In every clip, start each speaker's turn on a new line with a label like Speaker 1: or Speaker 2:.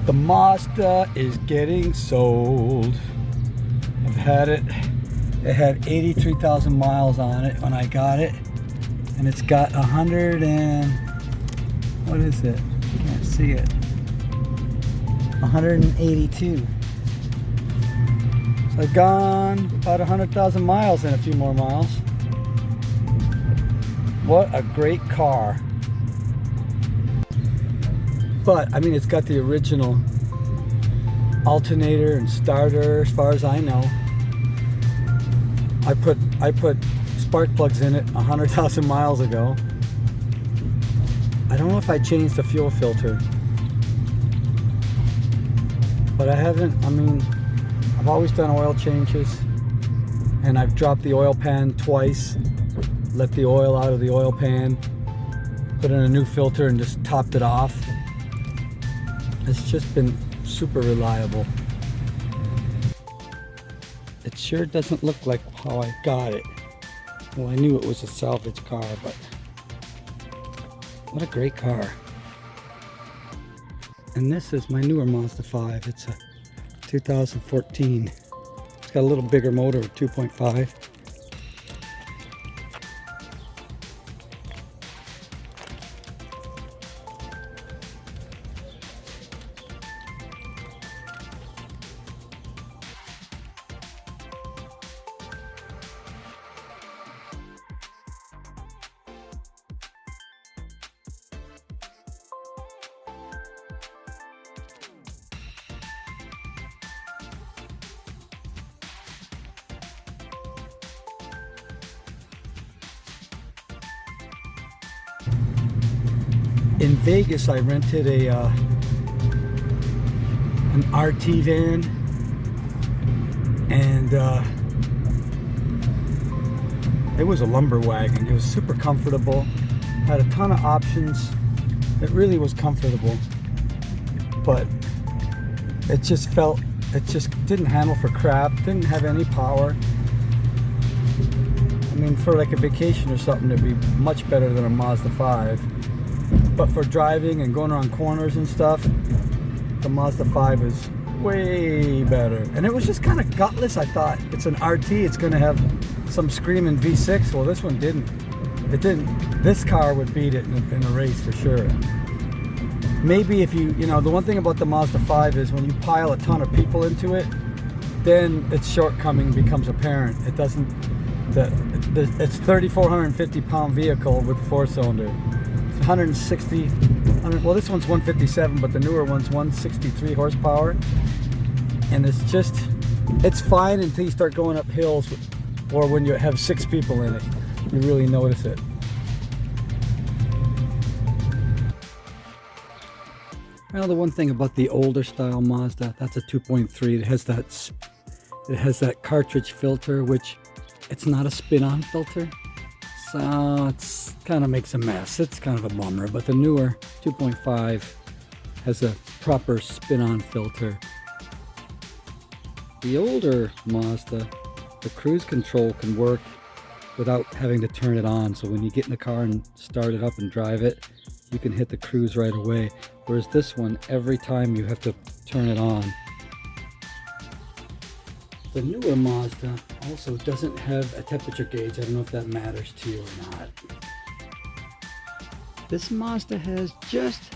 Speaker 1: The Mazda is getting sold. I've had it. It had 83,000 miles on it when I got it. And it's got 100 and... what is it? Can't see it. 182. So I've gone about 100,000 miles and a few more miles. What a great car. But, I mean, it's got the original alternator and starter as far as I know. I put spark plugs in it 100,000 miles ago. I don't know if I changed the fuel filter. But I haven't, I mean, I've always done oil changes. And I've dropped the oil pan twice. Let the oil out of the oil pan. Put in a new filter and just topped it off. It's just been super reliable. It sure doesn't look like how I got it. Well, I knew it was a salvage car, but what a great car. And this is my newer Mazda 5. It's a 2014. It's got a little bigger motor, 2.5. In Vegas, I rented an RT van, and it was a lumber wagon. It was super comfortable, had a ton of options. It really was comfortable, but it just didn't handle for crap, didn't have any power. I mean, for like a vacation or something, it'd be much better than a Mazda 5. But for driving and going around corners and stuff, the Mazda 5 is way better. And it was just kind of gutless. I thought, it's an RT, it's going to have some screaming V6. Well, this one didn't. It didn't. This car would beat it in a race for sure. Maybe if you know, the one thing about the Mazda 5 is when you pile a ton of people into it, then its shortcoming becomes apparent. It doesn't, it's 3,450 pound vehicle with 4-cylinder. 160, well, this one's 157, but the newer one's 163 horsepower. And it's fine until you start going up hills, or when you have 6 people in it, you really notice it. Well, the one thing about the older style Mazda, that's a 2.3. It has that cartridge filter, which it's not a spin-on filter. So it's kind of makes a mess. It's kind of a bummer, but the newer 2.5 has a proper spin-on filter. The older Mazda, the cruise control can work without having to turn it on. So when you get in the car and start it up and drive it, you can hit the cruise right away. Whereas this one, every time you have to turn it on. The newer Mazda also doesn't have a temperature gauge. I don't know if that matters to you or not. This Mazda has just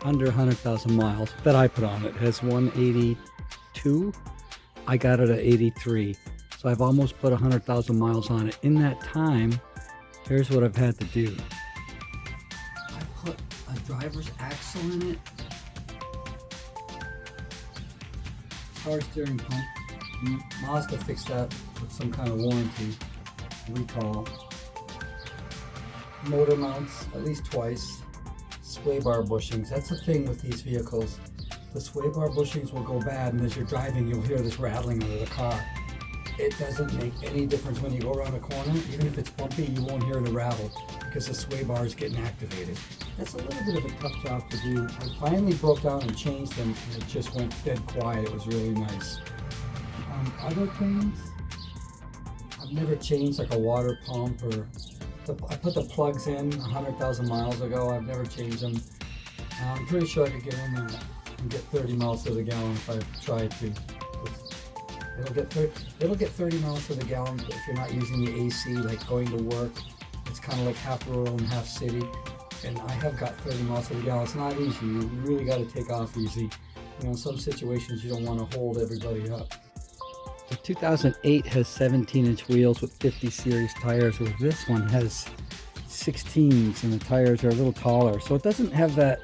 Speaker 1: under 100,000 miles that I put on it. It has 182. I got it at 83. So I've almost put 100,000 miles on it. In that time, here's what I've had to do. I put a driver's axle in it. Power steering pump. Mazda fixed that with some kind of warranty, recall. Motor mounts at least twice. Sway bar bushings. That's the thing with these vehicles. The sway bar bushings will go bad, and as you're driving, you'll hear this rattling under the car. It doesn't make any difference when you go around a corner. Even if it's bumpy, you won't hear the rattle because the sway bar is getting activated. That's a little bit of a tough job to do. I finally broke down and changed them, and it just went dead quiet. It was really nice. Other things, I've never changed like a water pump, or I put the plugs in 100,000 miles ago. I've never changed them. I'm pretty sure I could get in there and get 30 miles to the gallon if I try to. It'll get 30 miles to the gallon if you're not using the AC, like going to work. It's kind of like half rural and half city. And I have got 30 miles to the gallon. It's not easy. You really got to take off easy. You know, in some situations you don't want to hold everybody up. The 2008 has 17-inch wheels with 50 series tires, where this one has 16s and the tires are a little taller. So it doesn't have that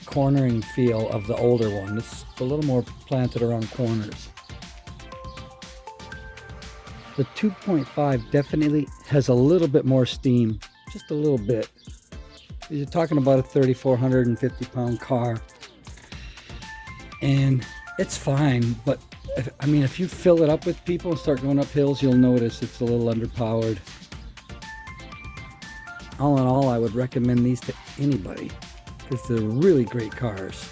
Speaker 1: cornering feel of the older one. It's a little more planted around corners. The 2.5 definitely has a little bit more steam, just a little bit. You're talking about a 3,450 pound car, and it's fine, but if you fill it up with people and start going up hills, you'll notice it's a little underpowered. All in all, I would recommend these to anybody because they're really great cars.